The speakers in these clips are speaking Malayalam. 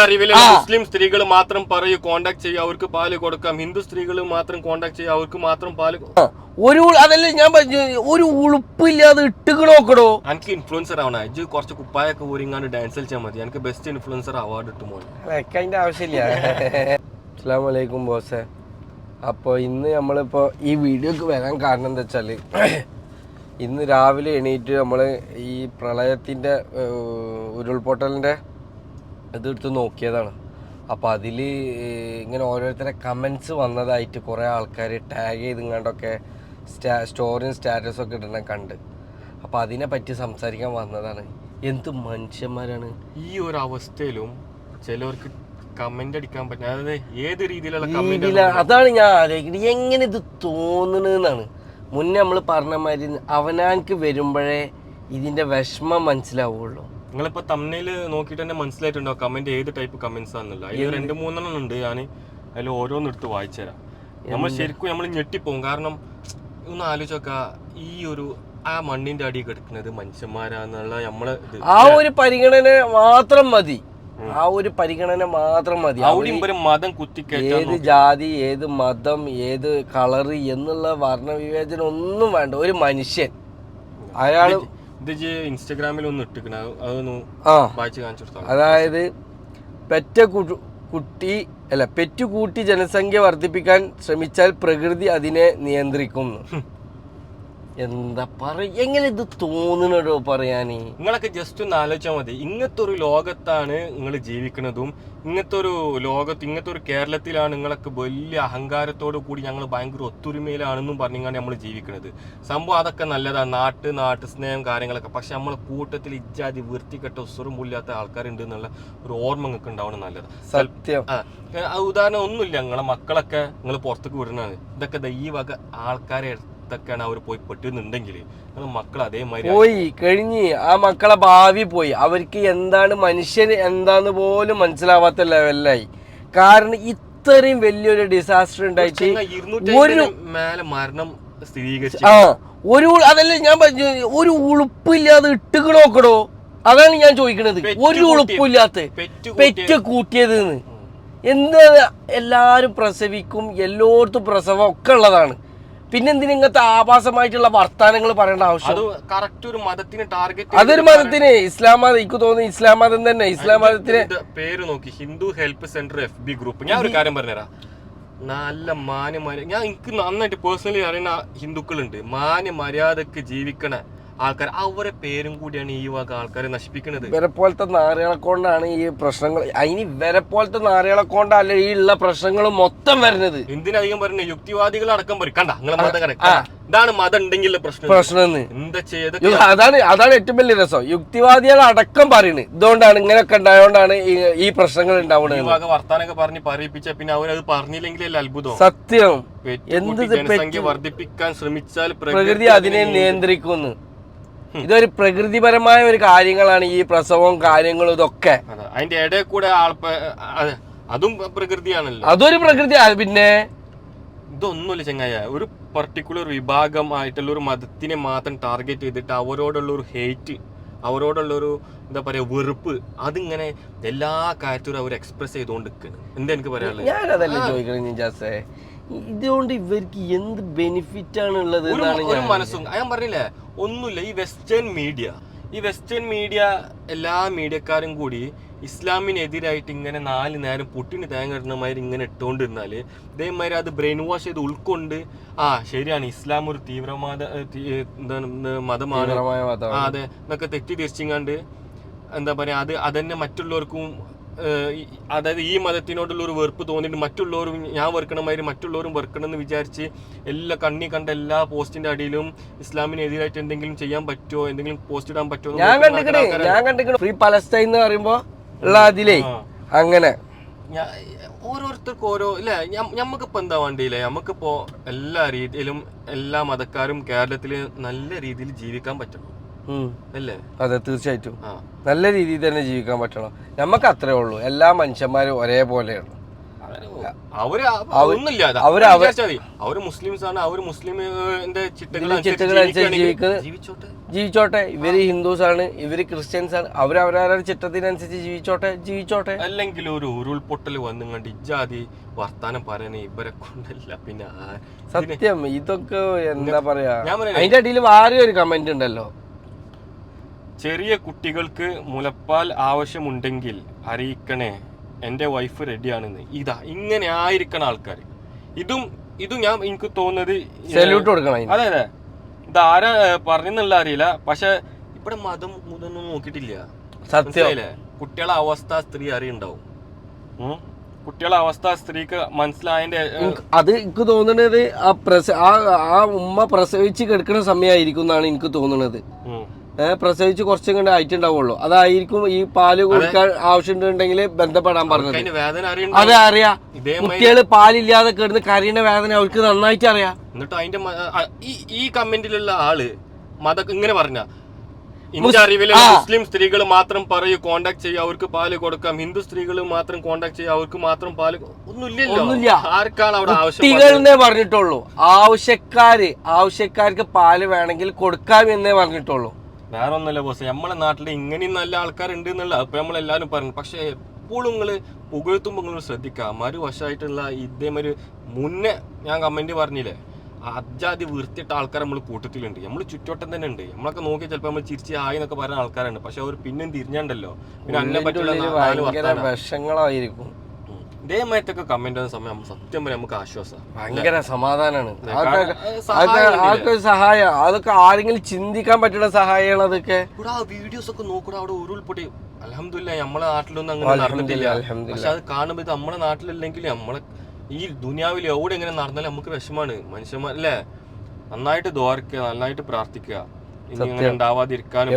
അറിവില് മുസ്ലിം സ്ത്രീകൾ മാത്രം പറയൂ കോണ്ടാക്ട് ചെയ്യുക അവർക്ക് പാല് കൊടുക്കാം, ഹിന്ദു സ്ത്രീകൾ മാത്രം കോണ്ടാക്ട് ചെയ്യുക അവർക്ക് മാത്രം പാല്. ഒരു അതല്ല ഞാൻ ഒരു ഉളുപ്പില്ലാതെ ഇട്ടുക നോക്കടോ. എനിക്ക് ഇൻഫ്ലുവൻസർ ആവണ ഇജ്ജ് കുറച്ച് കുപ്പായൊക്കെ ഊരിങ്ങാണ്ട് ഡാൻസ് കളിച്ചാൽ മതി, എനിക്ക് ബെസ്റ്റ് ഇൻഫ്ലുവൻസർ അവാർഡ് കിട്ടുമോ? അതിന്റെ ആവശ്യമില്ല. അസ്സലാമു അലൈക്കും ബോസേ. അപ്പോൾ ഇന്ന് നമ്മളിപ്പോൾ ഈ വീഡിയോക്ക് വരാൻ കാരണം എന്താ വെച്ചാൽ, ഇന്ന് രാവിലെ എണീറ്റ് നമ്മൾ ഈ പ്രളയത്തിൻ്റെ ഉരുൾപൊട്ടലിൻ്റെ ഇതെടുത്ത് നോക്കിയതാണ്. അപ്പോൾ അതിൽ ഇങ്ങനെ ഓരോരുത്തരെ കമൻസ് വന്നതായിട്ട് കുറേ ആൾക്കാർ ടാഗ് ചെയ്തുകൊണ്ടൊക്കെ സ്റ്റോറിയും സ്റ്റാറ്റസൊക്കെ ഇടുന്ന കണ്ട്. അപ്പോൾ അതിനെ പറ്റി സംസാരിക്കാൻ വന്നതാണ്. എന്ത് മനുഷ്യന്മാരാണ് ഈ ഒരു അവസ്ഥയിലും ചിലവർക്ക് കമന്റ് അടിക്കാൻ പറ്റും. അതായത് ഏത് രീതിയിലുള്ള കമന്റ്, അതാണ് ഞാൻ ആലോചിക്കുന്നത്. എങ്ങനെ ഇത് തോന്നണെന്നാണ്. മുന്നേ നമ്മൾ പറഞ്ഞ മാതിരി അവനാർക്ക് വരുമ്പോഴേ ഇതിന്റെ വിഷമം മനസ്സിലാവുള്ളൂ. നിങ്ങളിപ്പോ തമ്മില് നോക്കിയിട്ട് തന്നെ മനസ്സിലായിട്ടുണ്ടോ കമന്റ് ഏത് ടൈപ്പ് കമന്റ്സ് ആണെന്നല്ല. അതിൽ 2-3 ഉണ്ട്, ഞാൻ അതിൽ ഓരോന്നെടുത്ത് വായിച്ചു തരാം. നമ്മൾ ശരിക്കും നമ്മൾ ഞെട്ടിപ്പോവും. കാരണം ഒന്ന് ആലോചിച്ച് നോക്ക, ഈ ഒരു ആ മണ്ണിന്റെ അടി കിടക്കുന്നത് മനുഷ്യന്മാരാന്നുള്ള നമ്മള് ആ ഒരു പരിഗണന മാത്രം മതി. ആ ഒരു പരിഗണന മാത്രം മതി. മതം കുത്തിക്കയറ്റാൻ, ഏത് ജാതി, ഏത് മതം, ഏത് കളറ് എന്നുള്ള വർണ്ണവിവേചനം ഒന്നും വേണ്ട. ഒരു മനുഷ്യൻ അയാള് ഇത് ഇൻസ്റ്റഗ്രാമിൽ ഒന്ന് ഇട്ടിക്കണ, അതൊന്ന് വായിച്ച് കാണിച്ചു കൊടുത്താൽ. അതായത് പെറ്റുകൂട്ടി ജനസംഖ്യ വർദ്ധിപ്പിക്കാൻ ശ്രമിച്ചാൽ പ്രകൃതി അതിനെ നിയന്ത്രിക്കുന്നു. എന്താ എങ്ങനെ ഇത് തോന്നണോ പറയാന്? നിങ്ങളൊക്കെ ജസ്റ്റ് ഒന്ന് ആലോചിച്ചാൽ മതി. ഇങ്ങനത്തെ ഒരു ലോകത്താണ് നിങ്ങൾ ജീവിക്കുന്നതും, ഇങ്ങനത്തെ ഒരു കേരളത്തിലാണ് നിങ്ങളൊക്കെ വലിയ അഹങ്കാരത്തോടു കൂടി ഞങ്ങൾ ഭയങ്കര ഒത്തൊരുമയിലാണെന്നും പറഞ്ഞാണ് നമ്മൾ ജീവിക്കുന്നത്. സംഭവം അതൊക്കെ നല്ലതാണ്, നാട്ട് സ്നേഹം കാര്യങ്ങളൊക്കെ. പക്ഷെ നമ്മളെ കൂട്ടത്തിൽ ഇജാതി വൃത്തികെട്ട ഉസുറുമില്ലാത്ത ആൾക്കാരുണ്ട് എന്നുള്ള ഒരു ഓർമ്മ നിങ്ങൾക്ക് ഉണ്ടാവണം നല്ലത്. സത്യം. ഉദാഹരണം ഒന്നുമില്ല, നിങ്ങളെ മക്കളൊക്കെ നിങ്ങൾ പുറത്തേക്ക് വിടണത് ഇതൊക്കെ ഈ വക ആൾക്കാരെ ാണ് അവർ പോയി പെട്ടുന്നുണ്ടെങ്കിൽ മക്കൾ അതേമാതിരി പോയി കഴിഞ്ഞ് ആ മക്കളെ ഭാവി പോയി. അവർക്ക് എന്താണ് മനുഷ്യൻ എന്താന്ന് പോലും മനസ്സിലാവാത്ത ലെവലിലായി. കാരണം ഇത്രയും വലിയൊരു ഡിസാസ്റ്റർ ഉണ്ടായിട്ട് ഒരു മേലെ മരണം സ്ഥിരീകരിച്ചു. അതല്ല ഞാൻ ഒരു ഉളുപ്പില്ലാതെ ഇട്ടുക നോക്കടോ. അതാണ് ഞാൻ ചോദിക്കണത്. ഒരു ഉളുപ്പില്ലാത്ത പെറ്റ് കൂട്ടിയത് എന്താ? എല്ലാരും പ്രസവിക്കും, എല്ലായിടത്തും പ്രസവം ഒക്കെ ഉള്ളതാണ്. പിന്നെന്തിന് ഇങ്ങനത്തെ ആഭാസമായിട്ടുള്ള വർത്താനങ്ങൾ പറയേണ്ട ആവശ്യം? അതൊരു മതത്തിന് ഇസ്ലാം മതം, എനിക്ക് തോന്നുന്നു ഇസ്ലാം മതം തന്നെ. ഇസ്ലാം മതത്തിന് പേര് നോക്കി Hindu help centre FB group. ഞാൻ ഒരു കാര്യം പറഞ്ഞുതരാം, നല്ല എനിക്ക് നന്നായിട്ട് പേഴ്സണലി അറിയുന്ന ഹിന്ദുക്കളുണ്ട്. മര്യാദക്ക് ജീവിക്കണ ആൾക്കാർ, അവരെ പേരും കൂടിയാണ് ഈ വക ആൾക്കാരെ നശിപ്പിക്കുന്നത്. ഇവരെ പോലത്തെ നാറികളെ കൊണ്ടാണ് ഈ പ്രശ്നങ്ങൾ. അതിന് ഇവരെ പോലത്തെ നാറികളെ കൊണ്ടല്ല ഈ ഉള്ള പ്രശ്നങ്ങൾ മൊത്തം വരുന്നത്. എന്തിനധികം പറഞ്ഞു, യുക്തിവാദികൾ അടക്കം പറയും കണ്ട നിങ്ങളെ മതം ഇതാണ് മതം ഉണ്ടെങ്കിൽ പ്രശ്നം എന്താ ചെയ്ത്. അതാണ് ഏറ്റവും വലിയ രസം. യുക്തിവാദികൾ അടക്കം പറയുന്നത് ഇതുകൊണ്ടാണ്, ഇങ്ങനെയൊക്കെ ഉണ്ടായതുകൊണ്ടാണ് ഈ പ്രശ്നങ്ങൾ ഉണ്ടാവുന്നത്. ഈ വക വർത്താനൊക്കെ പറഞ്ഞ് പറയിപ്പിച്ച പിന്നെ അവരത് പറഞ്ഞില്ലെങ്കിലല്ലേ അത്ഭുതം. സത്യം. എന്ത് ജനസംഖ്യ വർദ്ധിപ്പിക്കാൻ ശ്രമിച്ചാൽ പ്രകൃതി അതിനെ നിയന്ത്രിക്കുന്നു. ഇതൊരു പ്രകൃതിപരമായ ഒരു കാര്യങ്ങളാണ് ഈ പ്രസവവും കാര്യങ്ങളും ഇതൊക്കെ. അതിന്റെ ഇടയിൽ കൂടെ അതും പ്രകൃതിയാണല്ലോ. അതൊരു പ്രകൃതി. പിന്നെ ഇതൊന്നുമില്ല ചങ്ങായ, ഒരു പർട്ടിക്കുലർ വിഭാഗം ആയിട്ടുള്ള ഒരു മതത്തിനെ മാത്രം ടാർഗറ്റ് ചെയ്തിട്ട് അവരോടുള്ള ഒരു ഹെയ്റ്റ്, അവരോടുള്ള ഒരു എന്താ പറയാ വെറുപ്പ്, അതിങ്ങനെ എല്ലാ കാര്യത്തിലും അവർ എക്സ്പ്രസ് ചെയ്തുകൊണ്ട് നിൽക്കുന്നു. എന്താ എനിക്ക് പറയാനുള്ളത്? ഞാനതല്ലേ ചോദിക്കണേ നിജാസേ, ഇതുകൊണ്ട് ഇവർക്ക് എന്ത് ബെനിഫിറ്റ് ആണ് ഉള്ളത്? ഒരു മനസ്സും ഞാൻ പറഞ്ഞില്ലേ, ഒന്നുമില്ല. ഈ വെസ്റ്റേൺ മീഡിയ എല്ലാ മീഡിയക്കാരും കൂടി ഇസ്ലാമിനെതിരായിട്ട് ഇങ്ങനെ 4 നേരം പുട്ടിന് തേങ്ങ ഇടുന്ന മാതിരി ഇങ്ങനെ ഇട്ടുകൊണ്ടിരുന്നാല് ഇതേമാതിരി അത് ബ്രെയിൻ വാഷ് ചെയ്ത് ഉൾക്കൊണ്ട് ശരിയാണ് ഇസ്ലാം ഒരു തീവ്രവാദ മതമാണ്, അതെ എന്നൊക്കെ തെറ്റിദ്ധരിച്ചിങ്ങാണ്ട് എന്താ പറയാ, അതന്നെ മറ്റുള്ളവർക്കും, അതായത് ഈ മതത്തിനോടുള്ള ഒരു വെറുപ്പ് തോന്നിയിട്ട് മറ്റുള്ളവരും ഞാൻ വെറുക്കണ മാതിരി മറ്റുള്ളവരും വെറുക്കണം എന്ന് വിചാരിച്ച് എല്ലാ കണ്ട എല്ലാ പോസ്റ്റിന്റെ അടിയിലും ഇസ്ലാമിനെതിരായിട്ട് എന്തെങ്കിലും ചെയ്യാൻ പറ്റുമോ, എന്തെങ്കിലും പോസ്റ്റ് ഇടാൻ പറ്റുമോ? ഞാൻ കണ്ടിക്കണേ ഫ്രീ പലസ്തീൻ എന്ന് പറയുമ്പോ ഉള്ള അതിലേ അങ്ങനെ ഓരോരുത്തർക്കും ഓരോ ഇല്ല. ഞമ്മക്കിപ്പോ എന്താ വേണ്ടിയില്ലേ, നമുക്കിപ്പോ എല്ലാ രീതിയിലും എല്ലാ മതക്കാരും കേരളത്തില് നല്ല രീതിയിൽ ജീവിക്കാൻ പറ്റണം അല്ലേ? അതെ, തീർച്ചയായിട്ടും നല്ല രീതിയിൽ തന്നെ ജീവിക്കാൻ പറ്റണം. നമുക്ക് അത്രേ ഉള്ളൂ. എല്ലാ മനുഷ്യന്മാരും ഒരേപോലെയാണ്. അവര് ഒന്നുമില്ല, അവര് മുസ്ലിംസ് ആണ്, അവര് മുസ്ലിമിന്റെ ചിട്ടകളനുസരിച്ച് ജീവിച്ചോട്ടെ. ഇവര് ഹിന്ദുസ് ആണ്, ഇവര് ക്രിസ്ത്യൻസ് ആണ്, അവരവരുടെ ചിട്ടത്തിനനുസരിച്ച് ജീവിച്ചോട്ടെ. അല്ലെങ്കിൽ ഒരു ഉരുൾപൊട്ടൽ വന്നുകൊണ്ട് ഇജാതി വർത്താനം പറയാൻ ഇവരെ കൊണ്ടല്ല. പിന്നെ സത്യം ഇതൊക്കെ എന്താ പറയാ. അതിന്റെ അടിയിൽ വേറെ ഒരു കമന്റ് ഉണ്ടല്ലോ, ചെറിയ കുട്ടികൾക്ക് മുലപ്പാൽ ആവശ്യമുണ്ടെങ്കിൽ അറിയിക്കണേ, എന്റെ വൈഫ് റെഡിയാണെന്ന്. ഇങ്ങനെ ആയിരിക്കണം ആൾക്കാർ. ഇതും ഞാൻ എനിക്ക് തോന്നുന്നത് സല്യൂട്ട് കൊടുക്കണം. അതെ ഇതാരാ പറഞ്ഞെന്നുള്ള അറിയില്ല, പക്ഷെ ഇവിടെ മതം മുതൊന്നും നോക്കിയിട്ടില്ല. സത്യമല്ലേ? കുട്ടികളെ അവസ്ഥ സ്ത്രീ അറിയുണ്ടാവും. കുട്ടികളെ അവസ്ഥ സ്ത്രീക്ക് മനസ്സിലായതിന്റെ അത് എനിക്ക് തോന്നുന്നത് ആ ഉമ്മ പ്രസവിച്ച് കിടക്കുന്ന സമയമായിരിക്കും എന്നാണ് എനിക്ക് തോന്നുന്നത്. പ്രസവിച്ച് കുറച്ചും കണ്ട് ആയിട്ടുണ്ടാവുള്ളൂ, അതായിരിക്കും ഈ പാല് കൊടുക്കാൻ ആവശ്യമുണ്ടെങ്കിൽ ബന്ധപ്പെടാൻ പറഞ്ഞത്. അതെ അറിയാം, കുട്ടികള് പാലില്ലാതെ കിടന്ന് കരയുന്ന വേദന അവർക്ക് നന്നായിട്ട് അറിയാം. എന്നിട്ട് അതിന്റെ ഈ കമന്റിലുള്ള ആള് ഇങ്ങനെ പറഞ്ഞ, എന്റെ അറിവില് മുസ്ലിം സ്ത്രീകൾ മാത്രം പറയൂ കോണ്ടാക്ട് ചെയ്യുക, അവർക്ക് പാല് കൊടുക്കാം. ഹിന്ദു സ്ത്രീകൾ മാത്രം കോണ്ടാക്ട് ചെയ്യുക, അവർക്ക് മാത്രം പാല്. ഒന്നുമില്ല. ആർക്കാണ് അവിടെ ആവശ്യം പറഞ്ഞിട്ടുള്ളൂ. ആവശ്യക്കാർക്ക് പാല് വേണമെങ്കിൽ കൊടുക്കാം എന്നേ പറഞ്ഞിട്ടുള്ളൂ. വേറെ ഒന്നല്ല ബോസ്, നമ്മളെ നാട്ടിൽ ഇങ്ങനെയും നല്ല ആൾക്കാരുണ്ട് എന്നുള്ള അപ്പൊ നമ്മളെല്ലാരും പറഞ്ഞു. പക്ഷെ എപ്പോഴും നിങ്ങള് പുകഴ്ത്തുമ്പോൾ നിങ്ങൾ ശ്രദ്ധിക്കുക, മറുവശമായിട്ടുള്ള ഇതേമാതിരി മുന്നേ ഞാൻ കമന്റ് പറഞ്ഞില്ലേ, അജാതി വൃത്തിയിട്ട ആൾക്കാർ നമ്മൾ കൂട്ടത്തിലുണ്ട്. നമ്മൾ ചുറ്റോട്ടം തന്നെ ഉണ്ട്. നമ്മളൊക്കെ നോക്കി ചിലപ്പോൾ നമ്മൾ ചിരിച്ച് ആയി എന്നൊക്കെ പറയുന്ന ആൾക്കാരുണ്ട്. പക്ഷെ അവർ പിന്നെയും തിരിഞ്ഞുണ്ടല്ലോ, പിന്നെ അന്നെ പറ്റുള്ള വിഷങ്ങളായിരിക്കും. ഇതേമായിട്ടൊക്കെ കമന്റ് ചെയ്യുന്ന സമയം സത്യം പറയാൻ നമുക്ക് ആശ്വാസം, ഭയങ്കര സമാധാനമാണ്. അതൊക്കെ സഹായം, അതൊക്കെ ആരെങ്കിലും ചിന്തിക്കാൻ പറ്റുന്ന സഹായമാണ് അതൊക്കെ. ഇവിടെ ആ വീഡിയോസ് ഒക്കെ നോക്കൂടെ, അവിടെ ഉരുൾപൊട്ടി. അൽഹംദുലില്ലാഹ് നമ്മളെ നാട്ടിലൊന്നും അങ്ങനെ നടന്നിട്ടില്ല. പക്ഷെ അത് കാണുമ്പോൾ ഇത് നമ്മളെ നാട്ടിലില്ലെങ്കിൽ നമ്മളെ ഈ ദുനിയാവിൽ എവിടെ എങ്ങനെ നടന്നാലും നമുക്ക് വിഷമാണ്. മനുഷ്യന്മാരല്ലേ, നന്നായിട്ട് ദ്വാരക്കുക, നന്നായിട്ട് പ്രാർത്ഥിക്കുക, ഇനി ഇങ്ങനെ ഉണ്ടാവാതിരിക്കാനും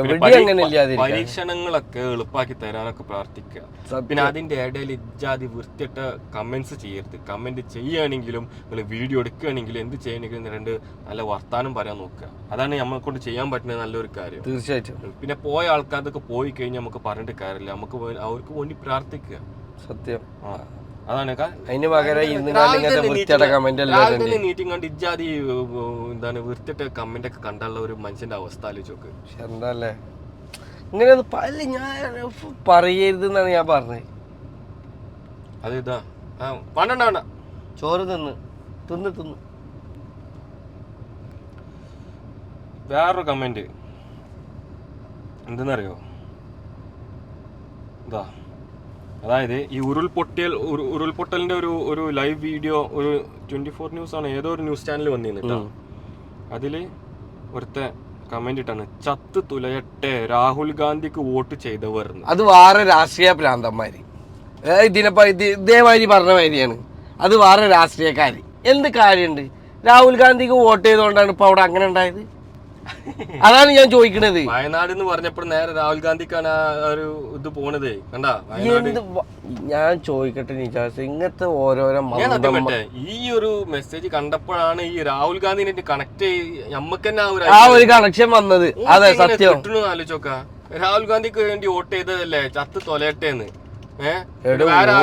പരീക്ഷണങ്ങളൊക്കെ എളുപ്പാക്കി തരാനൊക്കെ പ്രാർത്ഥിക്കുക. പിന്നെ അതിന്റെ ഇടയിൽ ഇജാതി വൃത്തിയിട്ട കമന്റ്സ് ചെയ്യരുത്. കമന്റ് ചെയ്യുകയാണെങ്കിലും നിങ്ങൾ വീഡിയോ എടുക്കുകയാണെങ്കിലും എന്ത് ചെയ്യണമെങ്കിലും രണ്ട് നല്ല വർത്താനം പറയാൻ നോക്കുക. അതാണ് നമ്മളെ കൊണ്ട് ചെയ്യാൻ പറ്റുന്ന നല്ലൊരു കാര്യം. തീർച്ചയായിട്ടും. പിന്നെ പോയ ആൾക്കാരൊക്കെ പോയി കഴിഞ്ഞാൽ നമുക്ക് പറഞ്ഞിട്ട് കാര്യമില്ല, നമുക്ക് അവർക്ക് വേണ്ടി പ്രാർത്ഥിക്കുക. സത്യം അതാണ്. അതിന് പകരം മീറ്റിംഗ് കണ്ട് ഇജാതി എന്താണ് വൃത്തിയിട്ട കമന്റ് ഒക്കെ കണ്ടുള്ള ഒരു മനുഷ്യന്റെ അവസ്ഥ ആലോചിച്ചോക്ക്. എന്താല്ലേ ഇങ്ങനെ ഞാൻ പറയരുതെന്നാണ് ഞാൻ പറഞ്ഞത്. അത് ഇതാ വേണ്ട ചോറ് തിന്ന് വേറൊരു കമന്റ് എന്തെന്നറിയോ, ഇതാ അതായത് ഈ ഉരുൾപൊട്ടലിന്റെ ഒരു ലൈവ് വീഡിയോ ഒരു 24 ന്യൂസ് ആണ്, ഏതോ ഒരു ന്യൂസ് ചാനൽ വന്നിരുന്നു. അതില് ഒരുത്ത കമന്റ് ഇട്ടാണ്, ചത്ത് തുലയട്ടെ രാഹുൽ ഗാന്ധിക്ക് വോട്ട് ചെയ്തവർ. അത് വേറെ രാഷ്ട്രീയ ഭ്രാന്തന്മാര് ഇതേമാതിരി പറഞ്ഞ മാതിരിയാണ്. അത് വേറെ രാഷ്ട്രീയക്കാര്. എന്ത് കാര്യമുണ്ട്? രാഹുൽ ഗാന്ധിക്ക് വോട്ട് ചെയ്തോണ്ടാണ് ഇപ്പൊ അവിടെ അങ്ങനെ ഉണ്ടായത്. അതാണ് ഞാൻ ചോദിക്കണത്. വയനാട് എന്ന് പറഞ്ഞപ്പോൾ നേരെ രാഹുൽ ഗാന്ധിക്കാണ് ഒരു ഇത് പോണത്. കണ്ടാ ഞാൻ ചോദിക്കട്ടെ നിജാസ്, ഇങ്ങനത്തെ ഓരോരോ ഈ ഒരു മെസ്സേജ് കണ്ടപ്പോഴാണ് ഈ രാഹുൽ ഗാന്ധിനെ കണക്ട് നമുക്ക് തന്നെ ആ ഒരു കണക്ഷൻ വന്നത്. അതെ സത്യം. ആലോചിച്ചോക്ക, രാഹുൽ ഗാന്ധിക്ക് വേണ്ടി വോട്ട് ചെയ്തതല്ലേ, ചത്ത് തൊലയട്ടേന്ന്.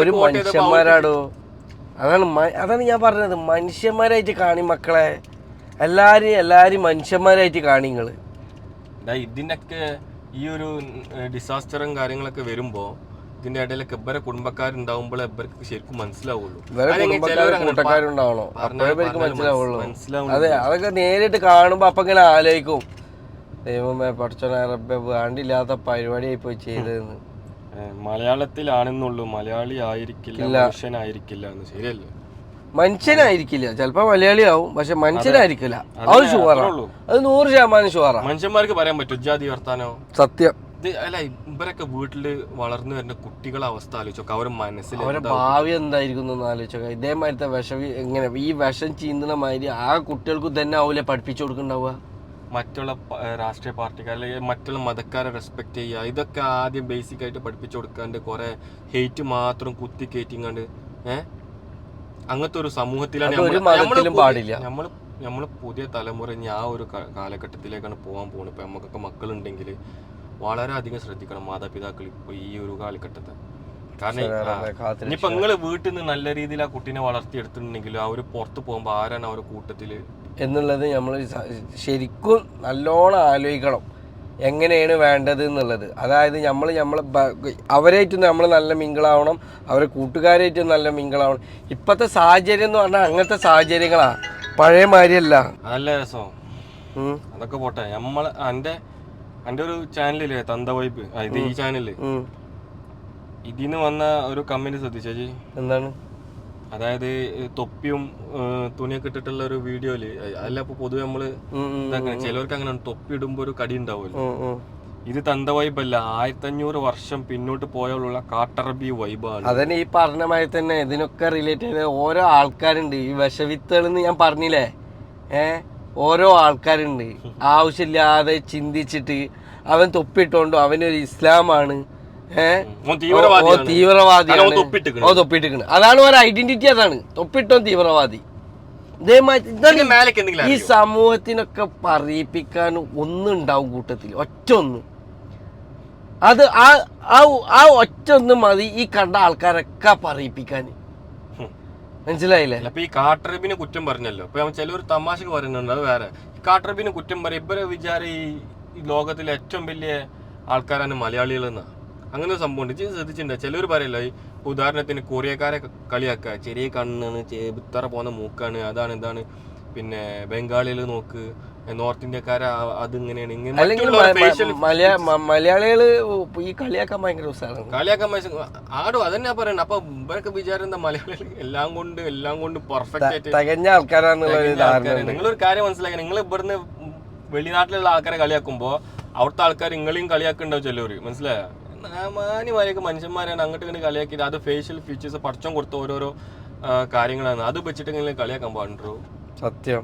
ഒരു മനുഷ്യന്മാരാടോ. അതാണ് ഞാൻ പറഞ്ഞത്, മനുഷ്യന്മാരായിട്ട് കാണി മക്കളെ. എല്ലാരും മനുഷ്യന്മാരായിട്ട് കാണിങ്ങള്. ഇതിനൊക്കെ ഈ ഒരു ഡിസാസ്റ്ററും കാര്യങ്ങളൊക്കെ വരുമ്പോ ഇതിന്റെ ഇടയിലൊക്കെ ഇവരെ കുടുംബക്കാരുണ്ടാവുമ്പോൾ ഇവർക്ക് ശരിക്കും മനസ്സിലാവുള്ളൂ. കൂട്ടക്കാരുണ്ടാവണോ മനസ്സിലാവുള്ളൂ. അതെ, അതൊക്കെ നേരിട്ട് കാണുമ്പോ അപ്പൊ ഇങ്ങനെ ആലോചിക്കും, ദൈവമേ പഠിച്ചോനെ റബ്ബേ വേണ്ടില്ലാത്ത പരിപാടിയായി പോയി ചെയ്തതെന്ന്. മലയാളത്തിലാണെന്നുള്ളൂ, മലയാളി ആയിരിക്കില്ല, മനുഷ്യനായിരിക്കില്ല എന്ന്. ശരിയല്ലേ? മനുഷ്യനായിരിക്കില്ല, ചിലപ്പോ മലയാളി ആവും, പക്ഷെ മനുഷ്യനായിരിക്കില്ല. അത് ഷുവറാണ്, അത് 100% ഷുവറാണ്. മനുഷ്യന്മാർക്ക് പറയാൻ പറ്റും ജാതി വർത്താനോ. സത്യം. അല്ല, ഇവരൊക്കെ വീട്ടില് വളർന്നു വരുന്ന കുട്ടികളെ അവസ്ഥ ആലോചിച്ചോക്കെ, അവരുടെ മനസ്സിൽ അവരുടെ ഭാവി എന്തായിരിക്കും ആലോചിച്ചോക്കെ. ഇതേമാതിരത്തെ വിഷം എങ്ങനെ ഈ വിഷം ചീന്തുന്ന മാതിരി ആ കുട്ടികൾക്ക് തന്നെ ആവൂലേ പഠിപ്പിച്ചു കൊടുക്കണ്ടാവുക. മറ്റുള്ള രാഷ്ട്രീയ പാർട്ടിക്കാർ അല്ലെങ്കിൽ മറ്റുള്ള മതക്കാരെ റെസ്പെക്ട് ചെയ്യുക, ഇതൊക്കെ ആദ്യം ബേസിക് ആയിട്ട് പഠിപ്പിച്ചു കൊടുക്കാണ്ട് കുറെ ഹെയ്റ്റ് മാത്രം കുത്തി കയറ്റിങ്ങാണ്ട് അങ്ങനത്തെ ഒരു സമൂഹത്തിലാണ് നമ്മള് പുതിയ തലമുറ ഇനി ആ ഒരു കാലഘട്ടത്തിലേക്കാണ് പോകാൻ പോകുന്നത്. ഇപ്പൊ നമുക്കൊക്കെ മക്കളുണ്ടെങ്കിൽ വളരെ അധികം ശ്രദ്ധിക്കണം മാതാപിതാക്കൾ ഇപ്പൊ ഈ ഒരു കാലഘട്ടത്തെ. കാരണം ഇനിയിപ്പൊ നിങ്ങള് വീട്ടിൽ നിന്ന് നല്ല രീതിയിൽ ആ കുട്ടീനെ വളർത്തിയെടുത്തിട്ടുണ്ടെങ്കിലും അവര് പുറത്ത് പോകുമ്പോ ആരാണ് അവരുടെ കൂട്ടത്തില് എന്നുള്ളത് നമ്മൾ ശരിക്കും നല്ലോണം ആലോചിക്കണം എങ്ങനെയാണ് വേണ്ടത് എന്നുള്ളത്. അതായത് നമ്മളെ അവരായിട്ടും നമ്മൾ നല്ല മിങ്കിളാവണം, അവരെ കൂട്ടുകാരായിട്ടും നല്ല മിങ്കിളാവണം. ഇപ്പോഴത്തെ സാഹചര്യം എന്ന് പറഞ്ഞാൽ അങ്ങനത്തെ സാഹചര്യങ്ങളാ, പഴയ മാതിരിയല്ല. നല്ല രസം. അതൊക്കെ പോട്ടെ, എന്റെ ഒരു ചാനലില്ലേ തന്ത വൈബ്, ഇത് ഈ ചാനല്, ഇതിന്ന് വന്ന ഒരു കമന്റ് ശ്രദ്ധിച്ചേച്ചി? എന്താണ്? അതായത് തൊപ്പിയും തുണിയൊക്കെ ഇട്ടിട്ടുള്ള ഒരു വീഡിയോയില്, അല്ല ഇപ്പൊ പൊതുവെ നമ്മള് ചിലവർക്ക് അങ്ങനെ തൊപ്പി ഇടുമ്പോ ഒരു കടി ഉണ്ടാവുമല്ലോ. ഇത് തന്ത വൈബല്ല, 1500 വർഷം പിന്നോട്ട് പോയുള്ള കാട്ടറബി വൈബാണ്. അതന്നെ ഈ പറഞ്ഞ മാതിരി തന്നെ ഇതിനൊക്കെ റിലേറ്റ് ചെയ്ത ഓരോ ആൾക്കാരുണ്ട്. ഈ വിഷവിത്തുകൾ എന്ന് ഞാൻ പറഞ്ഞില്ലേ, ഓരോ ആൾക്കാരുണ്ട് ആവശ്യമില്ലാതെ ചിന്തിച്ചിട്ട് അവൻ തൊപ്പിട്ടോണ്ടോ അവനൊരു ഇസ്ലാമാണ്, തീവ്രവാദിയാണ്, തൊപ്പിട്ടിക്കണ്. അതാണ് ഒരു ഐഡന്റിറ്റി, അതാണ് തൊപ്പിട്ടോ തീവ്രവാദി. ഈ സമൂഹത്തിനൊക്കെ പറയിപ്പിക്കാൻ ഒന്നുണ്ടാവും കൂട്ടത്തിൽ, ഒറ്റ ഒന്ന്. അത് ആ ഒറ്റ ഒന്ന് മതി ഈ കണ്ട ആൾക്കാരൊക്കെ പറയിപ്പിക്കാൻ. മനസ്സിലായില്ലേ? അപ്പൊ ഈ കാട്ടറബിനെ കുറ്റം പറഞ്ഞല്ലോ, ഇപ്പൊ ചിലവർ തമാശക്ക് പറയുന്നുണ്ട്, അത് വേറെ. കാട്ടറബിനെ കുറ്റം പറയും, ഇവരെ വിചാരം ഈ ലോകത്തിലെ ഏറ്റവും വലിയ ആൾക്കാരാണ് മലയാളികൾ എന്നാ. അങ്ങനെ ഒരു സംഭവം ഉണ്ട്, ശ്രദ്ധിച്ചിട്ടുണ്ടോ? ചിലവർ പറയല്ലോ, ഈ ഉദാഹരണത്തിന് കൊറിയക്കാരെ കളിയാക്കുക, ചെറിയ കണ്ണാണ്, വിത്തറ പോകുന്ന മൂക്കാണ്, അതാണ് ഇതാണ്. പിന്നെ ബംഗാളികൾ നോക്ക്, നോർത്ത് ഇന്ത്യക്കാരെ അതിങ്ങനെയാണ്, ഇങ്ങനെ മലയാളികള് ഈ കളിയാക്കാൻ ഭയങ്കര ആടും അതന്നെ പറയണം. അപ്പൊ ഇവരൊക്കെ വിചാരം എന്താ, മലയാളികൾ എല്ലാം കൊണ്ട് പെർഫെക്റ്റ് ആയിട്ട് തികഞ്ഞ ആൾക്കാരാണ്. നിങ്ങളൊരു കാര്യം മനസ്സിലാക്കി, നിങ്ങൾ ഇവിടുന്ന് വെളിനാട്ടിലുള്ള ആൾക്കാരെ കളിയാക്കുമ്പോ അവിടുത്തെ ആൾക്കാർ നിങ്ങളെയും കളിയാക്കുന്നുണ്ടാവും ചിലവര്, മനസ്സിലായോ? മാന്യമാരൊക്കെ മനുഷ്യന്മാരാണ്, അങ്ങോട്ട് ഇങ്ങനെ കളിയാക്കിയിട്ട് അത് ഫേഷ്യൽ ഫീച്ചേഴ്സ് പഠിച്ചം കൊടുത്ത ഓരോരോ കാര്യങ്ങളാണ്, അത് വെച്ചിട്ട് ഇങ്ങനെ കളിയാക്കാൻ പാടുണ്ടോ? സത്യം.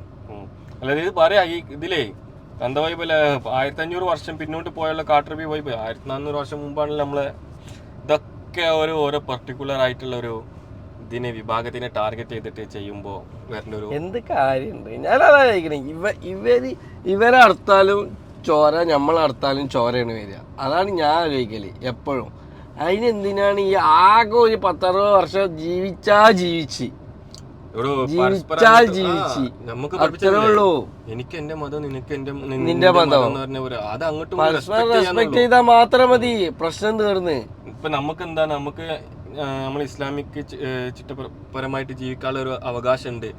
അല്ലാതെ ഇത് പറയാ, ഈ ഇതിലേ തന്ത വൈബല്ല, 1500 വർഷം പിന്നോട്ട് പോയുള്ള കാട്ടറബി വൈബ്, 1400 വർഷം മുമ്പാണല്ലോ നമ്മളെ. ഇതൊക്കെ ഓരോ പെർട്ടിക്കുലർ ആയിട്ടുള്ള ഒരു ഇതിനെ വിഭാഗത്തിനെ ടാർഗറ്റ് ചെയ്തിട്ട് ചെയ്യുമ്പോ വരേണ്ട ഒരു എന്ത് കാര്യമുണ്ട്? ഞാനതാ ചോദിക്കണേ, ഇവരെ അടുത്താലും ചോര, നമ്മളടുത്താലും ചോരയാണ് വരിക. അതാണ് ഞാൻ ആലോചിക്കല് എപ്പോഴും. അതിനെന്തിനാണ് ഈ ആകെ ഒരു 10-60 വർഷം ജീവിച്ച് എനിക്ക് എന്റെ മതം, നിനക്ക് നിന്റെ മതം, അത് അങ്ങോട്ടും റെസ്പെക്ട് ചെയ്താൽ മാത്രം മതി, പ്രശ്നം തീർന്ന്. ഇപ്പൊ നമുക്ക് എന്താണ്, നമുക്ക് നമ്മൾ ഇസ്ലാമിക് ചിട്ടപരമായിട്ട് ജീവിക്കാനുള്ള ഒരു അവകാശം ഉണ്ട്.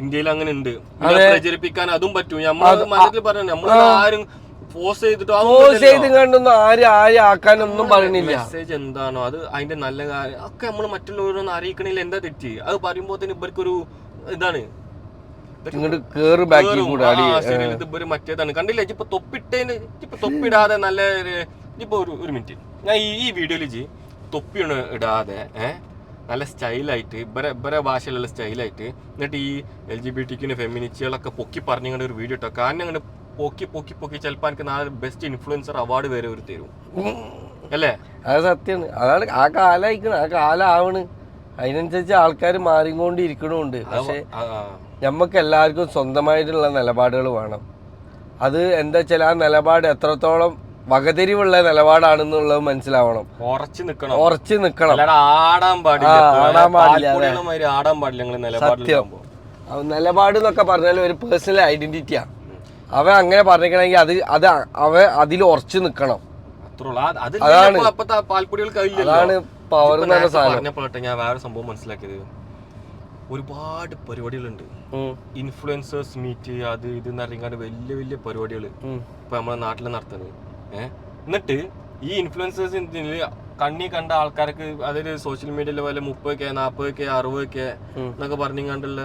ഇന്ത്യയിൽ അങ്ങനെ ഉണ്ട്, പ്രചരിപ്പിക്കാൻ അതും പറ്റും. നമ്മള് മനസ്സിൽ പറഞ്ഞു, നമ്മൾ ആരും ഫോഴ്സ് ചെയ്തിട്ടൊന്നും ആരും ആക്കാനൊന്നും പറയുന്നില്ല. മെസ്സേജ് എന്താണോ അത്, അതിന്റെ നല്ല കാര്യം ഒക്കെ നമ്മൾ മറ്റുള്ളവരൊന്നും അറിയിക്കണില്ല. എന്താ തെറ്റ്? അത് പറയുമ്പോ തന്നെ ഇവർക്കൊരു ഇതാണ്, ഇവര് മറ്റേതാണ്. കണ്ടില്ല, ഇപ്പൊ തൊപ്പിട്ടേന്, ഇപ്പൊ തൊപ്പിടാതെ നല്ല ഇപ്പൊ ഒരു മിനിറ്റ്, ഞാൻ ഈ വീഡിയോയില് തൊപ്പിയാണ് ഇടാതെ നല്ല സ്റ്റൈലായിട്ട് ഇവരെ ഭാഷയിലുള്ള സ്റ്റൈലായിട്ട്, എന്നിട്ട് ഈ LGBT ഫെമിനിസ്റ്റുകളൊക്കെ പൊക്കി പറഞ്ഞിങ്ങനെ ഒരു വീഡിയോ ഇട്ടോ. കാരണം അങ്ങനെ പൊക്കി ചിലപ്പോ എനിക്ക് നാളെ ബെസ്റ്റ് ഇൻഫ്ലുവൻസർ അവാർഡ് വരെ ഒരു തരും, അല്ലേ? അത് സത്യമാണ്. അതാണ് ആ കാലം, ആ കാലം ആവണ്. അതിനനുസരിച്ച് ആൾക്കാർ മാറിക്കൊണ്ടിരിക്കണുണ്ട്. പക്ഷെ നമുക്ക് എല്ലാവർക്കും സ്വന്തമായിട്ടുള്ള നിലപാടുകൾ വേണം. അത് എന്താ വെച്ചാൽ ആ നിലപാട് എത്രത്തോളം വകതിരിവുള്ള നിലപാടാണെന്നുള്ളത് മനസ്സിലാവണം. ഉറച്ചു നിക്കണം. ആടാൻ പാടില്ല. സത്യം. നിലപാട് എന്നൊക്കെ പറഞ്ഞാൽ ഒരു പേഴ്സണൽ ഐഡന്റിറ്റിയാ. അവൻ അങ്ങനെ പറഞ്ഞിരിക്കണമെങ്കിൽ അവ അതിൽ ഉറച്ചു നിക്കണം. അതാണ് പവർ എന്ന് പറഞ്ഞ സാധനം. പറഞ്ഞപ്പോഴട്ടെ ഞാൻ വേറെ സംഭവം മനസ്സിലാക്കിയത്, ഒരുപാട് പരിപാടികളുണ്ട്, ഇൻഫ്ലുവൻസേഴ്സ് മീറ്റ്, അത് ഇത് എന്നറിയാണ്ട് വലിയ വലിയ പരിപാടികൾ ഇപ്പൊ നമ്മളെ നാട്ടിൽ നടത്തുന്നത്. എന്നിട്ട് ഈ ഇൻഫ്ലുവൻസേഴ്സ് കണ്ണി കണ്ട ആൾക്കാർക്ക് അതൊരു സോഷ്യൽ മീഡിയയിൽ പോലെ 30K 40K 60K എന്നൊക്കെ പറഞ്ഞിങ്ങാണ്ടുള്ള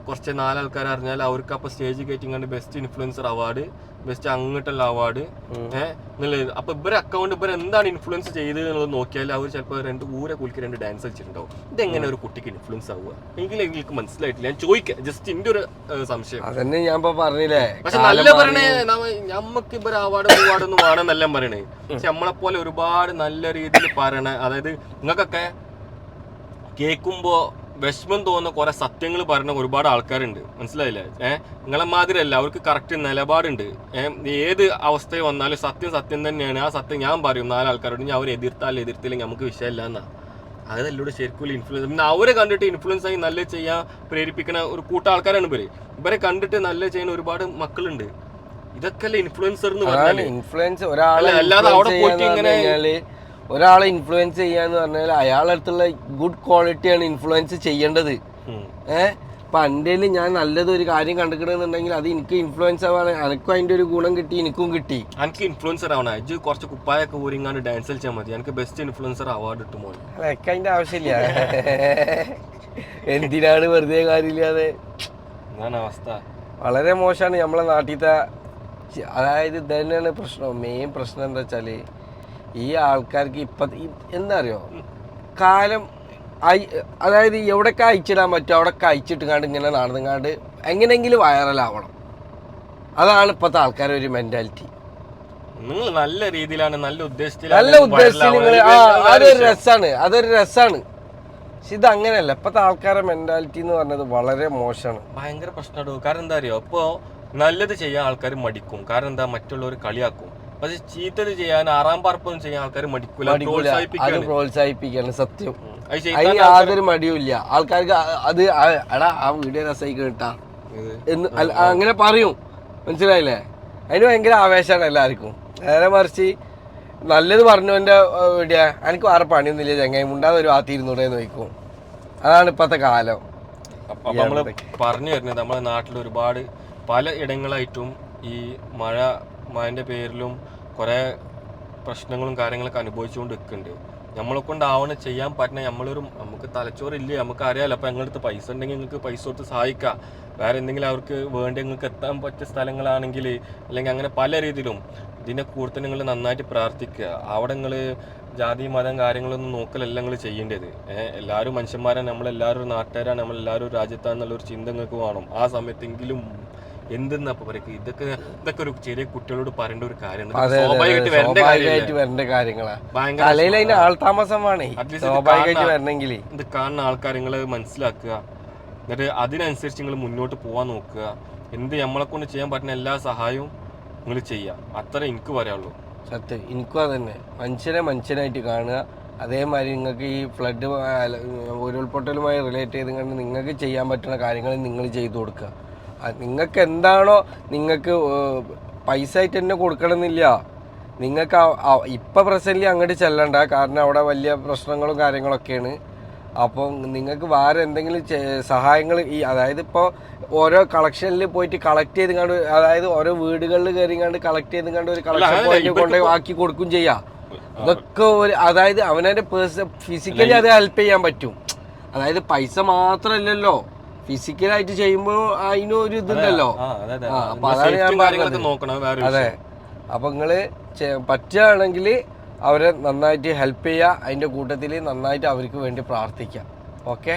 കുറച്ച് 4 ആൾക്കാർ അറിഞ്ഞാൽ അവർക്ക് അപ്പൊ സ്റ്റേജ് കയറ്റിങ്ങാണ്ട് ബെസ്റ്റ് ഇൻഫ്ലുവൻസർ അവാർഡ്, ബെസ്റ്റ് അങ്ങോട്ടുള്ള അവാർഡ് എന്നുള്ളത്. അപ്പൊ ഇവരെ അക്കൗണ്ട് ഇവർ എന്താണ് ഇൻഫ്ലുവൻസ് ചെയ്തത് എന്നുള്ളത് നോക്കിയാൽ അവർ ചിലപ്പോൾ 2 കുലിക്ക് 2 ഡാൻസ് കളിച്ചിട്ടുണ്ടാവും. ഇതെങ്ങനെ ഒരു കുട്ടിക്ക് ഇൻഫ്ലുവൻസ് ആവുക? എനിക്ക് മനസ്സിലായിട്ടില്ല, ഞാൻ ചോദിക്കാം, ജസ്റ്റ് എന്റെ ഒരു സംശയം. അതന്നെ ഞാൻ പറഞ്ഞില്ലേ. പക്ഷെ നല്ല പറയണേ, നമ്മക്ക് ഇവരെ അവാർഡൊന്നും വേണമെന്നെല്ലാം പറയണേ. പക്ഷെ നമ്മളെ പോലെ ഒരുപാട് നല്ല രീതിയിൽ പറയണ, അതായത് നിങ്ങൾക്കൊക്കെ കേൾക്കുമ്പോ വിഷമം തോന്നുന്ന കുറെ സത്യങ്ങൾ പറയുന്ന ഒരുപാട് ആൾക്കാരുണ്ട്, മനസ്സിലായില്ലേ? നിങ്ങളെ മാതിരി അല്ല, അവർക്ക് കറക്റ്റ് നിലപാടുണ്ട്. ഏത് അവസ്ഥയിൽ വന്നാലും സത്യം സത്യം തന്നെയാണ്. ആ സത്യം ഞാൻ പറയും 4 ആൾക്കാരോട്, ഞാൻ അവർ എതിർത്തില്ലെങ്കിൽ നമുക്ക് വിഷയമില്ല എന്നാ. അതല്ലോട് ശരിക്കും ഇൻഫ്ലുവൻസ്. പിന്നെ അവരെ കണ്ടിട്ട് ഇൻഫ്ലുവൻസ് ആയി നല്ല ചെയ്യാൻ പ്രേരിപ്പിക്കുന്ന ഒരു കൂട്ടം ആൾക്കാരാണ് ഇവരെ കണ്ടിട്ട് നല്ല ചെയ്യുന്ന ഒരുപാട് മക്കളുണ്ട്. ഇതൊക്കെ ഇൻഫ്ലുവൻസർ എന്ന് പറഞ്ഞാൽ ഇൻഫ്ലുവൻസ്. ഒരാളെ ഇൻഫ്ലുവൻസ് ചെയ്യാന്ന് പറഞ്ഞാൽ അയാളുടെ അടുത്തുള്ള ഗുഡ് ക്വാളിറ്റിയാണ് ഇൻഫ്ലുവൻസ് ചെയ്യേണ്ടത്. ഇപ്പൊ എൻ്റെ ഞാൻ നല്ലത് ഒരു കാര്യം കണ്ടിട്ടുണ്ടെന്നുണ്ടെങ്കിൽ അത് എനിക്ക് ഇൻഫ്ലുവൻസ് ആവാണ്, എനിക്കും അതിന്റെ ഒരു ഗുണം കിട്ടി, എനിക്കും കിട്ടി. എനിക്ക് ഇൻഫ്ലുവൻസർ ആവണം. അജ് കുറച്ച് കുപ്പായൊക്കെ ഊരിങ്ങാണ്ട് ഡാൻസ് കളിച്ചാൽ മതി, എനിക്ക് ബെസ്റ്റ് ഇൻഫ്ലുവൻസർ അവാർഡ് കിട്ടുമോ? എനിക്ക് അതിന്റെ ആവശ്യമില്ല. എന്തിനാണ് വെറുതെ കാര്യമില്ലാതെ? അതാണ് അവസ്ഥ. വളരെ മോശമാണ് നമ്മളെ നാട്ടിലത്തെ. അതായത് ഇത് തന്നെയാണ് പ്രശ്നം. മെയിൻ പ്രശ്നം എന്താ വെച്ചാല് ഈ ആൾക്കാർക്ക് എന്താ അറിയോ, കാലം അതായത് എവിടെയൊക്കെ അയച്ചിടാൻ പറ്റും അവിടെയൊക്കെ അയച്ചിട്ടുകാണ്ട് ഇങ്ങനെ നടന്നുകാണ്ട് എങ്ങനെയെങ്കിലും വൈറലാവണം. അതാണ് ഇപ്പോഴത്തെ ആൾക്കാരുടെ ഒരു മെന്റാലിറ്റി. നിങ്ങൾ നല്ല രീതിയിലാണ്, നല്ല ഉദ്ദേശത്തിൽ നിങ്ങൾ അതൊരു രസാണ്. പക്ഷെ ഇത് അങ്ങനെയല്ല. ഇപ്പോഴത്തെ ആൾക്കാരുടെ മെന്റാലിറ്റി എന്ന് പറഞ്ഞത് വളരെ മോശമാണ്, ഭയങ്കര പ്രശ്നമാണ്. കാരണം എന്താ അറിയോ, ഇപ്പോ നല്ലത് ചെയ്യാൻ ആൾക്കാർ മടിക്കും. കാരണം എന്താ, മറ്റുള്ളവർ കളിയാക്കും. പക്ഷെ ചീത്തത് ചെയ്യാൻ, ആറാം പറപ്പൊന്നും ചെയ്യാൻ ആൾക്കാർ മടിക്കൂല. പ്രോത്സാഹിപ്പിക്കാണ് സത്യം. അതിന് യാതൊരു മടിയുമില്ല ആൾക്കാർക്ക്. അത് എടാ ആ വീഡിയോ രസമായി കേട്ടാ എന്ന് അങ്ങനെ പറയും, മനസ്സിലായില്ലേ? അതിന് ഭയങ്കര ആവേശമാണ് എല്ലാവർക്കും. നേരെ മറിച്ച് നല്ലത് പറഞ്ഞവന്റെ വീഡിയോ എനിക്ക് വേറെ പണിയൊന്നുമില്ല, ചങ്ങായി മുണ്ടാതെ ഒരു ഭാഗത്തിരുന്നൂടെ എന്ന് ചോദിക്കും. അതാണ് ഇപ്പത്തെ കാലം. അപ്പൊ നമ്മള് പറഞ്ഞു വരുന്നത്, നമ്മളെ നാട്ടിൽ ഒരുപാട് പല ഇടങ്ങളായിട്ടും ഈ മഴന്റെ പേരിലും കുറെ പ്രശ്നങ്ങളും കാര്യങ്ങളൊക്കെ അനുഭവിച്ചുകൊണ്ട് നിൽക്കുന്നുണ്ട്. നമ്മളെ കൊണ്ടാവണ ചെയ്യാൻ പറ്റുന്ന നമുക്ക് തലച്ചോറില്ലേ, നമുക്ക് അറിയാലോ. അപ്പൊ ഞങ്ങളടുത്ത് പൈസ ഉണ്ടെങ്കിൽ നിങ്ങൾക്ക് പൈസ കൊടുത്ത് സഹായിക്കാം. വേറെ എന്തെങ്കിലും അവർക്ക് വേണ്ടി നിങ്ങൾക്ക് എത്താൻ പറ്റിയ സ്ഥലങ്ങളാണെങ്കിൽ, അല്ലെങ്കിൽ അങ്ങനെ പല രീതിയിലും ഇതിനെ കൂടുതൽ നിങ്ങൾ നന്നായിട്ട് പ്രാർത്ഥിക്കുക. അവിടെ നിങ്ങൾ ജാതി മതം കാര്യങ്ങളൊന്നും നോക്കലല്ല നിങ്ങൾ ചെയ്യേണ്ടത്. എല്ലാവരും മനുഷ്യന്മാരാണ്, നമ്മളെല്ലാവരും ഒരു നാട്ടുകാരാണ്, നമ്മളെല്ലാവരും രാജ്യത്താണെന്നുള്ളൊരു ചിന്ത നിങ്ങൾക്ക് വേണം. ആ സമയത്തെങ്കിലും എന്തെന്നാ പറയും, ഇതൊക്കെ ഒരു ചെറിയ കുട്ടികളോട് പറയേണ്ട ഒരു കാര്യമാണ്. സ്വാഭാവികമായിട്ട് വരേണ്ട കാര്യങ്ങളാണ്. ആൾതാമസമാണ് ഇത് കാണുന്ന ആൾക്കാർ നിങ്ങൾ മനസ്സിലാക്കുക. എന്നിട്ട് അതിനനുസരിച്ച് നിങ്ങൾ മുന്നോട്ട് പോവാൻ നോക്കുക. നമ്മളെ കൊണ്ട് ചെയ്യാൻ പറ്റുന്ന എല്ലാ സഹായവും നിങ്ങൾ ചെയ്യുക. അത്ര എനിക്ക് പറയാനുള്ളൂ. സത്യം, എനിക്കും അതന്നെ. മനുഷ്യനായിട്ട് കാണുക. അതേമാതിരി നിങ്ങൾക്ക് ഈ ഫ്ലഡ് ഉരുൾപൊട്ടലുമായി റിലേറ്റ് ചെയ്ത് നിങ്ങൾക്ക് ചെയ്യാൻ പറ്റുന്ന കാര്യങ്ങൾ നിങ്ങൾ ചെയ്തു കൊടുക്കുക. നിങ്ങൾക്ക് എന്താണോ, നിങ്ങൾക്ക് പൈസ ആയിട്ട് തന്നെ കൊടുക്കണമെന്നില്ല. നിങ്ങൾക്ക് ഇപ്പം പ്രസന്റ്ലി അങ്ങോട്ട് ചെല്ലണ്ട, കാരണം അവിടെ വലിയ പ്രശ്നങ്ങളും കാര്യങ്ങളൊക്കെയാണ്. അപ്പം നിങ്ങൾക്ക് വേറെ എന്തെങ്കിലും സഹായങ്ങൾ അതായത് ഇപ്പോൾ ഓരോ കളക്ഷനിൽ പോയിട്ട് കളക്ട് ചെയ്ത് അതായത് ഓരോ വീടുകളിൽ കയറിങ്ങാണ്ട് കളക്ട് ചെയ്ത് ഒരു കളക്ഷൻ പോയിന്റ് കൊണ്ട് ആക്കി കൊടുക്കും ചെയ്യാം. ഇതൊക്കെ അതായത് അവനെ ഫിസിക്കലി അത് ഹെൽപ്പ് ചെയ്യാൻ പറ്റും. അതായത് പൈസ മാത്രമല്ലല്ലോ, ഫിസിക്കലായിട്ട് ചെയ്യുമ്പോൾ അതിനൊരു ഇതുണ്ടല്ലോ. അപ്പൊ അതാണ് ഞാൻ പറഞ്ഞത്. അതെ, അപ്പൊ നിങ്ങള് പറ്റുകയാണെങ്കിൽ അവരെ നന്നായിട്ട് ഹെൽപ്പ് ചെയ്യുക. അതിന്റെ കൂട്ടത്തിൽ നന്നായിട്ട് അവർക്ക് വേണ്ടി പ്രാർത്ഥിക്കാം. ഓക്കെ.